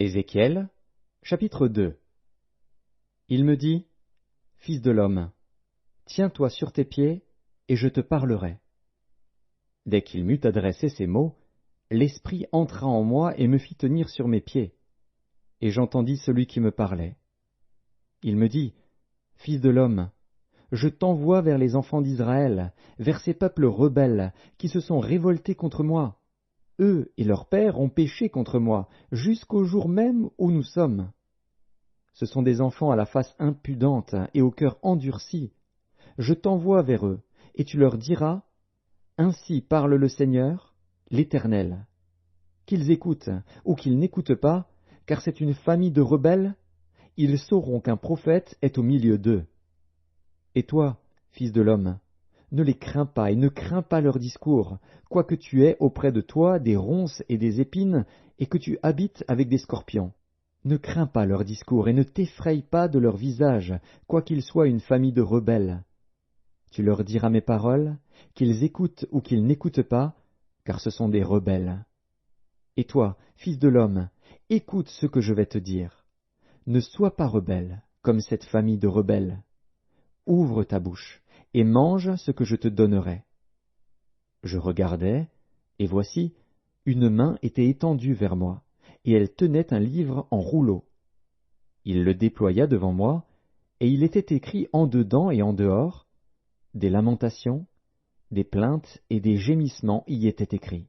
Ézéchiel, chapitre 2. Il me dit, Fils de l'homme, tiens-toi sur tes pieds, et je te parlerai. Dès qu'il m'eut adressé ces mots, l'Esprit entra en moi et me fit tenir sur mes pieds. Et j'entendis celui qui me parlait. Il me dit, Fils de l'homme, je t'envoie vers les enfants d'Israël, vers ces peuples rebelles, qui se sont révoltés contre moi. Eux et leurs pères ont péché contre moi, jusqu'au jour même où nous sommes. Ce sont des enfants à la face impudente et au cœur endurci. Je t'envoie vers eux, et tu leur diras, Ainsi parle le Seigneur, l'Éternel. Qu'ils écoutent ou qu'ils n'écoutent pas, car c'est une famille de rebelles, ils sauront qu'un prophète est au milieu d'eux. Et toi, fils de l'homme, ne les crains pas et ne crains pas leur discours, quoique tu aies auprès de toi des ronces et des épines, et que tu habites avec des scorpions. Ne crains pas leur discours et ne t'effraie pas de leur visage, quoiqu'ils soient une famille de rebelles. Tu leur diras mes paroles, qu'ils écoutent ou qu'ils n'écoutent pas, car ce sont des rebelles. Et toi, fils de l'homme, écoute ce que je vais te dire. Ne sois pas rebelle, comme cette famille de rebelles. Ouvre ta bouche, et mange ce que je te donnerai. Je regardai, et voici, une main était étendue vers moi, et elle tenait un livre en rouleau. Il le déploya devant moi, et il était écrit en dedans et en dehors, des lamentations, des plaintes et des gémissements y étaient écrits.